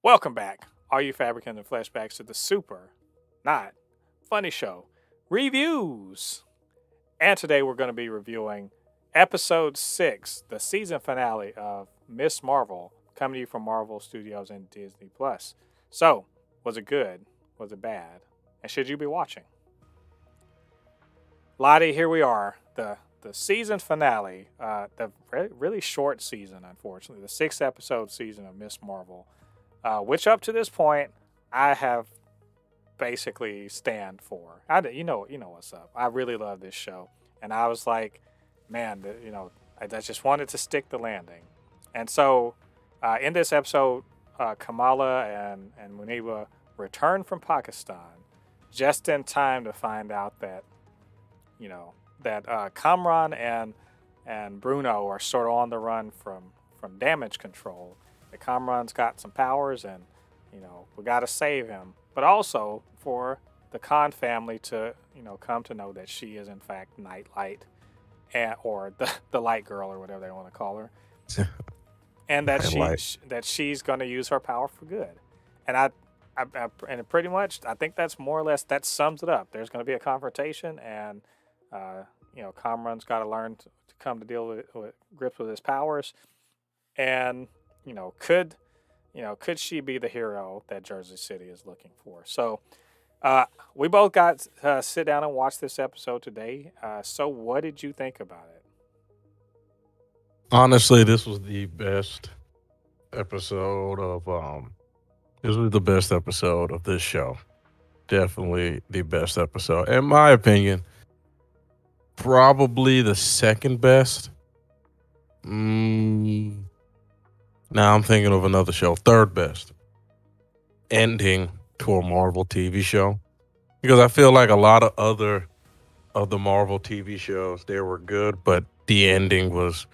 Welcome back, all you Fabricans and Fleshbags, to the super, not funny show reviews. And today we're going to be reviewing episode 6, the season finale of Miss Marvel, coming to you from Marvel Studios and Disney Plus. So, was it good? Was it bad? And should you be watching? Ladi, here we are, the season finale, the really short season, unfortunately, the 6-episode season of Miss Marvel. Which up to this point, I have basically stand for. You know what's up. I really love this show, and I was like, man, I just wanted to stick the landing. And so, in this episode, Kamala and Muniba return from Pakistan just in time to find out that, Kamran and Bruno are sort of on the run from damage control. The Kamran's got some powers, and we got to save him. But also for the Khan family to come to know that she is in fact Nightlight, or the Light Girl, or whatever they want to call her, and that she's going to use her power for good. And and pretty much I think that's more or less that sums it up. There's going to be a confrontation, and Kamran's got to learn to come to deal with grips with his powers, and could she be the hero that Jersey City is looking for? So, we both got to sit down and watch this episode today. So what did you think about it? Honestly, this was the best episode of this was the best episode of this show. Definitely the best episode. In my opinion, probably the second best. Now I'm thinking of another show. Third best ending to a Marvel TV show. Because I feel like a lot of the Marvel TV shows, they were good, but the ending was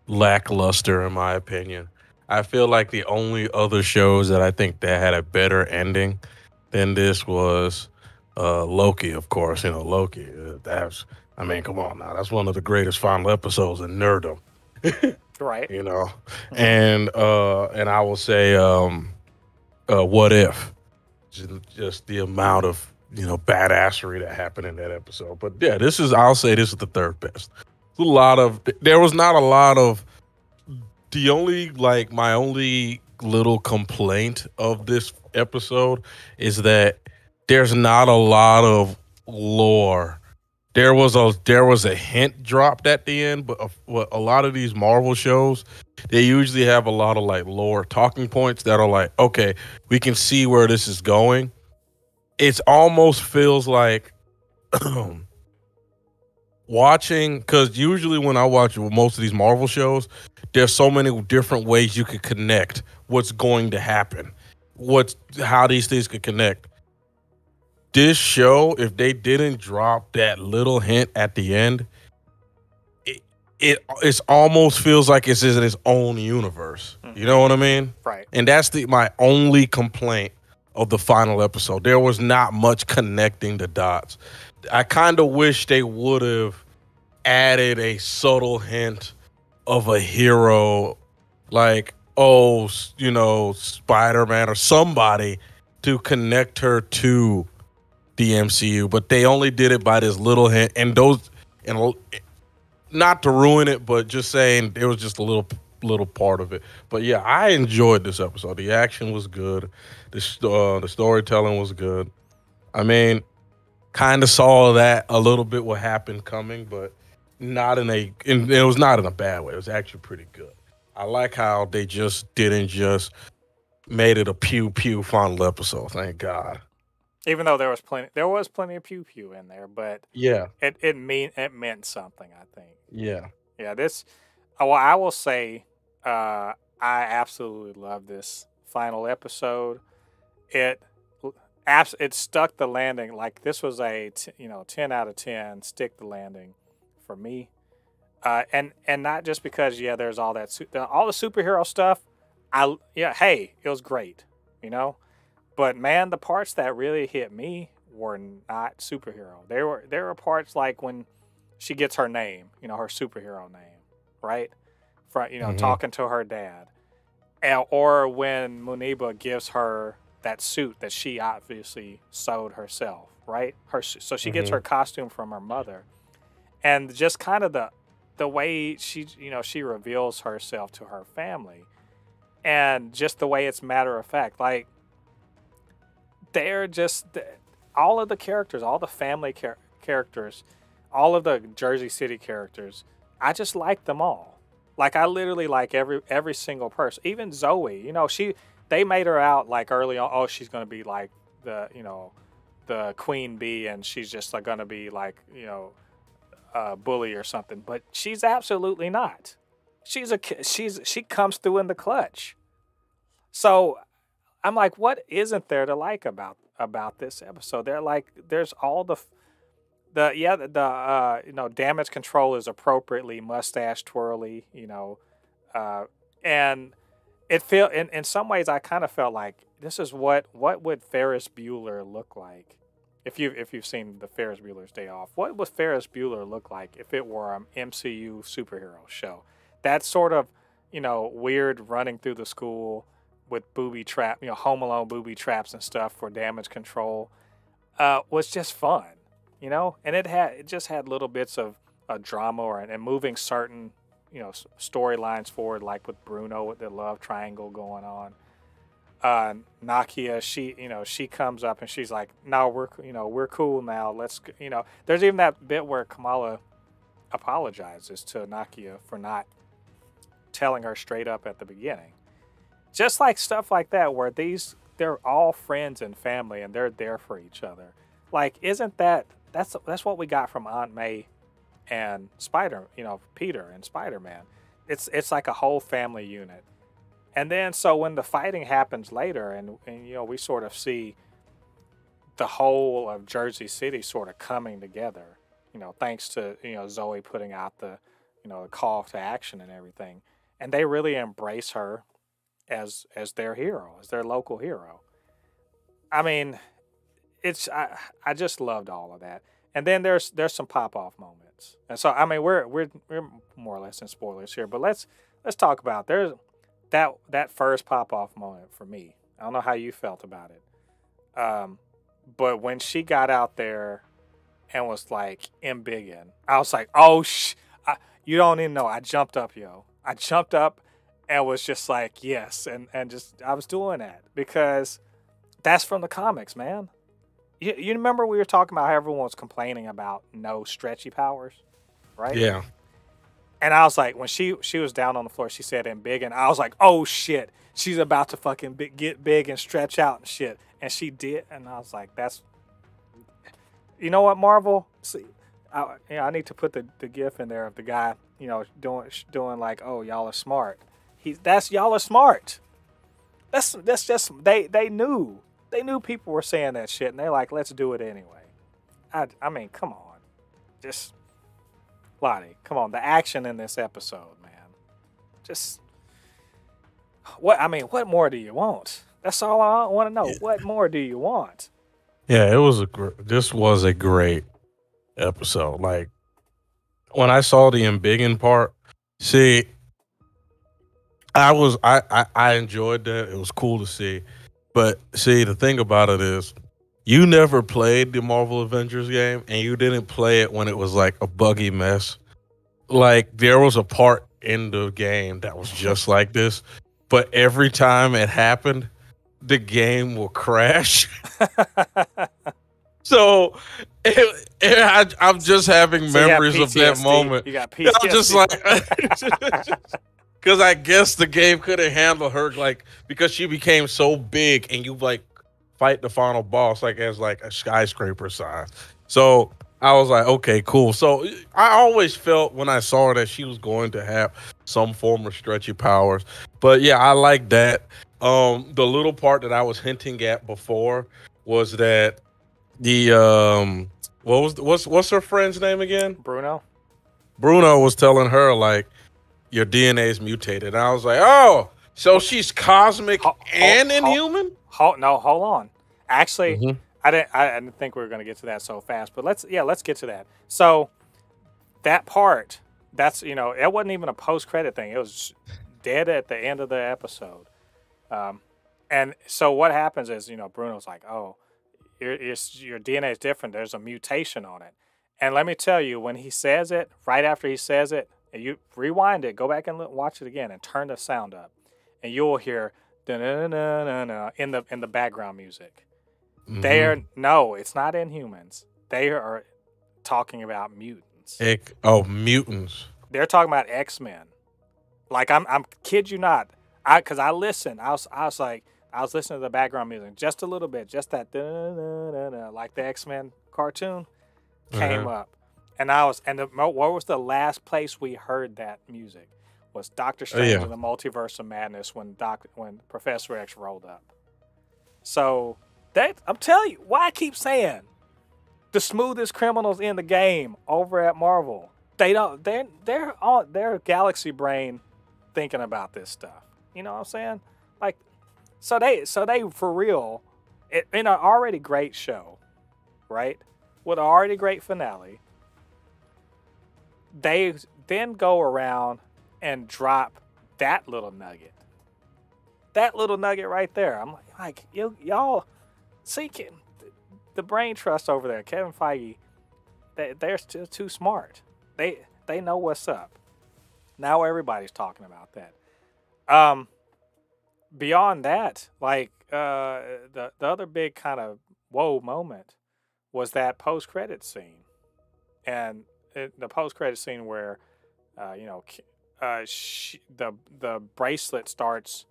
lackluster in my opinion. I feel like the only other shows that I think that had a better ending than this was Loki, of course. Loki. Come on now. That's one of the greatest final episodes in nerdom. Right. Mm-hmm. And I will say, what if? Just the amount of badassery that happened in that episode. But yeah, I'll say this is the third best. There was not a lot of. My only little complaint of this episode is that there's not a lot of lore. There was a hint dropped at the end, but a lot of these Marvel shows, they usually have a lot of like lore talking points that are like, okay, we can see where this is going. It almost feels like watching, because usually when I watch most of these Marvel shows, there's so many different ways you could connect what's going to happen, how these things could connect. This show, if they didn't drop that little hint at the end, it almost feels like it's in its own universe. Mm-hmm. You know what I mean? Right. And that's my only complaint of the final episode. There was not much connecting the dots. I kind of wish they would have added a subtle hint of a hero, like, Spider-Man or somebody to connect her to the MCU, but they only did it by this little hint, and not to ruin it, but just saying it was just a little part of it. But yeah, I enjoyed this episode. The action was good. The storytelling was good. I mean, kind of saw that a little bit what happened coming, but it was not in a bad way. It was actually pretty good. I like how they just didn't just made it a pew pew final episode. Thank God. Even though there was plenty of pew pew in there, but yeah, it meant something, I think. Yeah. I will say, I absolutely love this final episode. It stuck the landing. Like, this was a 10 out of 10 stick the landing for me, and not just because there's all that all the superhero stuff. It was great, but man, the parts that really hit me were not superhero. There were parts like when she gets her name, her superhero name, right? From Mm-hmm. talking to her dad. or when Muniba gives her that suit that she obviously sewed herself, right? So she gets Hmm. her costume from her mother, and just kind of the way she reveals herself to her family, and just the way it's matter of fact, like they're just all of the characters, all the family characters, all of the Jersey City characters. I just like them all. Like I literally like every single person. Even Zoe, they made her out like early on. Oh, she's gonna be like the queen bee, and she's just like gonna be like a bully or something. But she's absolutely not. She comes through in the clutch. So I'm like, what isn't there to like about this episode? There's all the damage control is appropriately mustache twirly, and it feel in some ways I kind of felt like this is what would Ferris Bueller look like if you've seen the Ferris Bueller's Day Off. What would Ferris Bueller look like if it were an MCU superhero show? That sort of weird running through the school with booby trap, Home Alone booby traps and stuff for damage control, was just fun, and it just had little bits of drama and moving certain storylines forward, like with Bruno with the love triangle going on. Nakia, she comes up and she's like, no, we're cool now. There's even that bit where Kamala apologizes to Nakia for not telling her straight up at the beginning. Just like stuff like that, where they're all friends and family and they're there for each other. Like, isn't that's what we got from Aunt May and Peter and Spider-Man. It's like a whole family unit. And then so when the fighting happens later and we sort of see the whole of Jersey City sort of coming together, thanks to, Zoe putting out the call to action and everything. And they really embrace her as their hero, as their local hero. I mean, I just loved all of that. And then there's some pop off moments. And so I mean we're more or less in spoilers here, but let's talk about there's that first pop off moment for me. I don't know how you felt about it. But when she got out there and was like embiggen, I was like, oh you don't even know. I jumped up, yo. I jumped up and was just like, yes, and just I was doing that because that's from the comics, man. You remember we were talking about how everyone was complaining about no stretchy powers, right? Yeah. And I was like, when she was down on the floor, she said "and big," and I was like, oh shit, she's about to fucking get big and stretch out and shit, and she did, and I was like, that's, you know what, Marvel, see, I need to put the gif in there of the guy, doing like, oh, y'all are smart. That's y'all are smart. That's just they knew people were saying that shit, and they're like, let's do it anyway. I mean, come on, just Ladi, come on, the action in this episode, man. Just what more do you want? That's all I want to know. Yeah. What more do you want? Yeah, this was a great episode. Like when I saw the embiggen part, see, I enjoyed that. It was cool to see. But see, the thing about it is, you never played the Marvel Avengers game, and you didn't play it when it was like a buggy mess. Like there was a part in the game that was just like this, but every time it happened, the will crash. So I'm just having memories of that moment. You got PTSD. I'm just like, because I guess the game couldn't handle her, like, because she became so big and you like fight the final boss like as like a skyscraper size. So I was like, okay, cool. So I always felt when I saw her that she was going to have some form of stretchy powers. But yeah, I like that. The little part that I was hinting at before was that the what's her friend's name again? Bruno. Bruno was telling her like your DNA is mutated. And I was like, oh, so she's cosmic and inhuman? Hold on. Actually, I didn't think we were going to get to that so fast, but let's get to that. So that part, that's, it wasn't even a post-credit thing. It was dead at the end of the episode. And so what happens is, Bruno's like, oh, your DNA is different. There's a mutation on it. And let me tell you, when he says it, right after he says it, and you rewind it, go back and watch it again and turn the sound up. And you'll hear in the background music. No, it's not Inhumans. They are talking about mutants. Mutants. They're talking about X-Men. Like I'm kid you not. Because I listened. I was listening to the background music just a little bit, just that like the X-Men cartoon came up, and what was the last place we heard that music? Was Doctor Strange in the Multiverse of Madness when Professor X rolled up. So I'm telling you, why I keep saying the smoothest criminals in the game over at Marvel. They're on their galaxy brain thinking about this stuff. You know what I'm saying? Like, so they for real, in an already great show, right? With an already great finale, they then go around and drop that little nugget. That little nugget right there. I'm like y'all see the brain trust over there, Kevin Feige, they're still too smart. They know what's up. Now everybody's talking about that. Beyond that, like the other big kind of whoa moment was that post-credit scene, and the post-credit scene where the bracelet starts,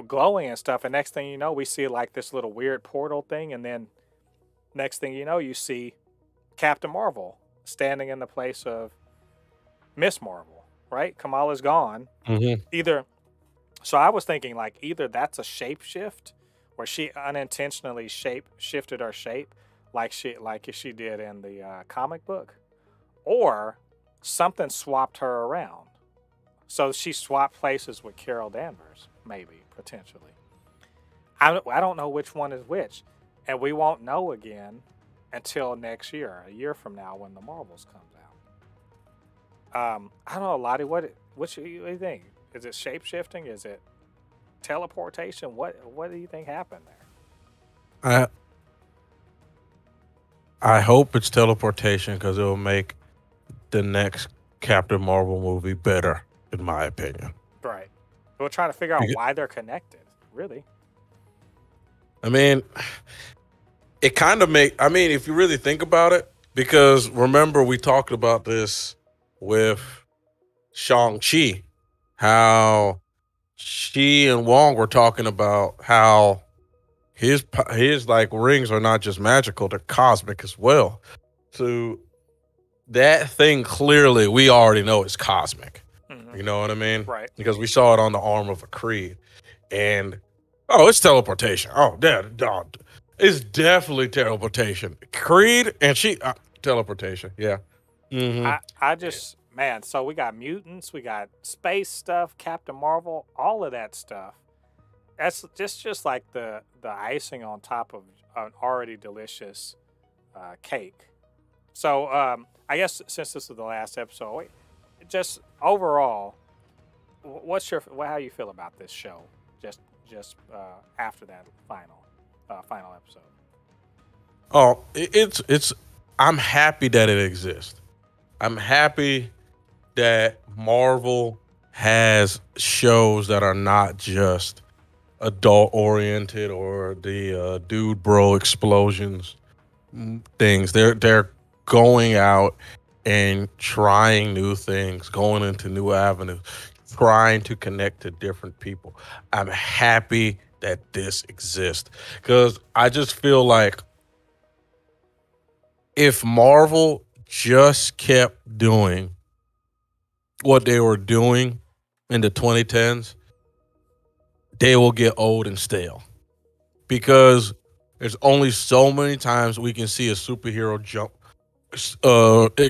glowing and stuff, and next thing you know, we see like this little weird portal thing, and then next thing you know, you see Captain Marvel standing in the place of Miss Marvel, right? Kamala's gone. So I was thinking like either that's a shapeshift where she unintentionally shifted her shape like she did in the comic book, or something swapped her around. So she swapped places with Carol Danvers, maybe, potentially. I don't know which one is which, and we won't know again until next year, a year from now when the Marvels comes out. I don't know, Ladi, what do you think? Is it shape-shifting? Is it teleportation? What do you think happened there? I hope it's teleportation because it will make the next Captain Marvel movie better, in my opinion. Right. We're trying to figure out why they're connected, really. I mean, it kind of if you really think about it, because remember we talked about this with Shang-Chi, how she and Wong were talking about how his like rings are not just magical, they're cosmic as well. So that thing clearly we already know is cosmic. You know what I mean? Right. Because we saw it on the arm of a Creed. And it's teleportation. It's definitely teleportation. Creed and she teleportation. Yeah. I just man, so we got mutants, we got space stuff, Captain Marvel, all of that stuff. That's just like the icing on top of an already delicious cake. So I guess since this is the last episode, just overall, how you feel about this show? Just after that final episode. Oh, it's. I'm happy that it exists. I'm happy that Marvel has shows that are not just adult oriented or the dude bro explosions things. They're going out and trying new things, going into new avenues, trying to connect to different people. I'm happy that this exists because I just feel like if Marvel just kept doing what they were doing in the 2010s, they will get old and stale because there's only so many times we can see a superhero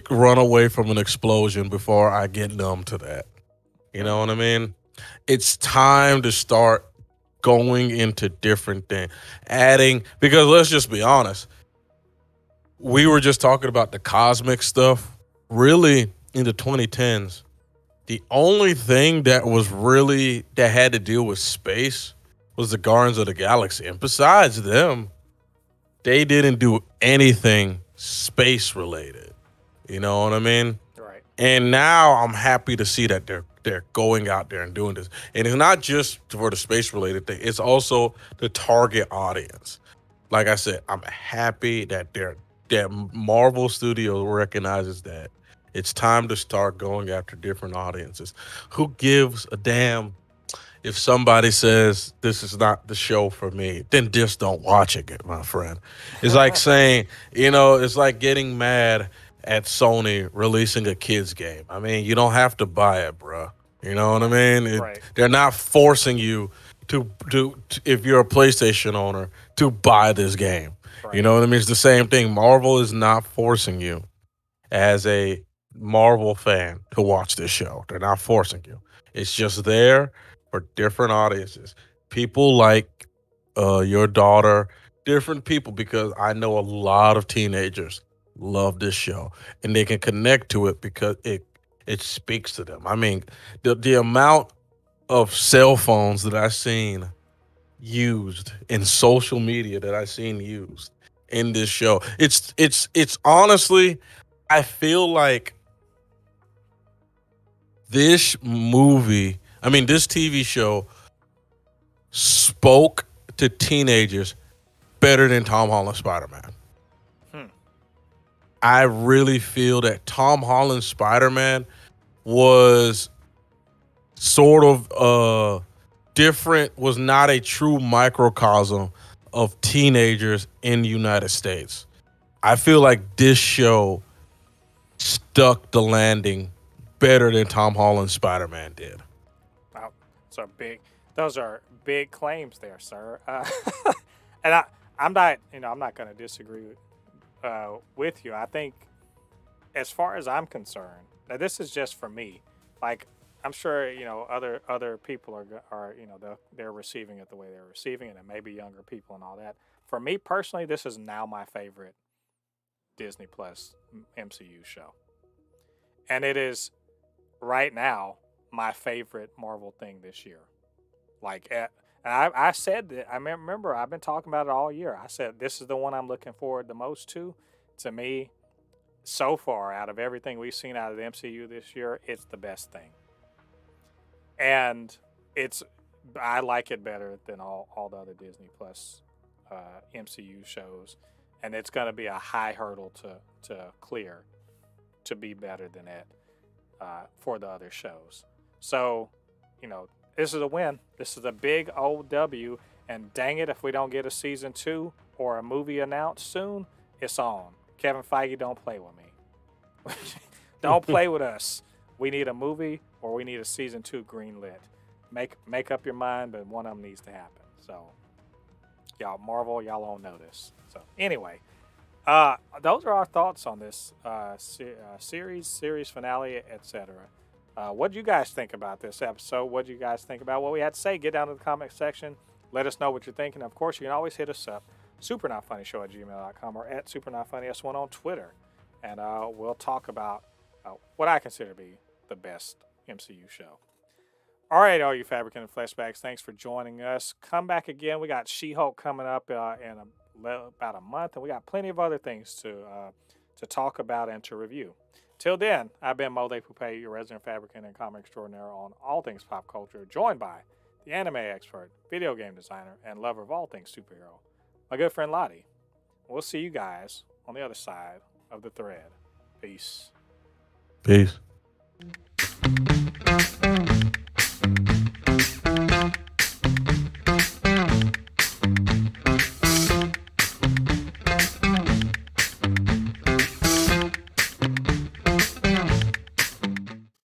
run away from an explosion before I get numb to that. You know what I mean? It's time to start going into different things, because let's just be honest. We were just talking about the cosmic stuff. Really, in the 2010s, The only thing that was really that had to deal with space was the Guardians of the Galaxy. And besides them, they didn't do anything space related. You know what I mean? Right. And now I'm happy to see that they're going out there and doing this. And it's not just for the space related thing, it's also the target audience. Like I said, I'm happy that that Marvel Studios recognizes that it's time to start going after different audiences. Who gives a damn if somebody says this is not the show for me? Then just don't watch it, my friend. It's like saying, it's like getting mad at Sony releasing a kids game. I mean, you don't have to buy it, bro. You know what I mean? Right. They're not forcing you to if you're a PlayStation owner to buy this game. Right. You know what I mean? It's the same thing. Marvel is not forcing you as a Marvel fan to watch this show. They're not forcing you. It's just there for different audiences. People like your daughter, different people, because I know a lot of teenagers love this show and they can connect to it because it speaks to them. I mean, the amount of cell phones that I've seen used in social media that I've seen used in this show. It's honestly, I feel like this TV show spoke to teenagers better than Tom Holland's Spider-Man. I really feel that Tom Holland's Spider-Man was sort of different, was not a true microcosm of teenagers in the United States. I feel like this show stuck the landing better than Tom Holland's Spider-Man did. Wow, those are big claims there, sir. And I'm not going to disagree with you. I think, as far as I'm concerned, now this is just for me. Like, I'm sure other people are they're receiving it the way they're receiving it, and maybe younger people and all that. For me personally, this is now my favorite Disney Plus MCU show, and it is right now my favorite Marvel thing this year. And I said that. I remember I've been talking about it all year. I said this is the one I'm looking forward the most to. To me, so far, out of everything we've seen out of the MCU this year, it's the best thing. And I like it better than all the other Disney Plus MCU shows. And it's going to be a high hurdle to clear to be better than it for the other shows. So, this is a win. This is a big old W. And dang it, if we don't get a season 2 or a movie announced soon, it's on. Kevin Feige, don't play with me. Don't play with us. We need a movie or we need a season 2 greenlit. Make up your mind, but one of them needs to happen. So, y'all, Marvel, y'all all know this. So, anyway, those are our thoughts on this series finale, etc. What do you guys think about this episode? What do you guys think about what we had to say? Get down to the comment section. Let us know what you're thinking. Of course, you can always hit us up, supernotfunnyshow@gmail.com or at supernotfunnys1 on Twitter. And we'll talk about what I consider to be the best MCU show. All right, all you Fabricants and Fleshbags, thanks for joining us. Come back again. We got She-Hulk coming up in about a month, and we got plenty of other things to talk about and to review. Till then, I've been Mo Poupe, your resident fabricant and comic extraordinaire on all things pop culture, joined by the anime expert, video game designer, and lover of all things superhero, my good friend Ladi. We'll see you guys on the other side of the thread. Peace. Peace.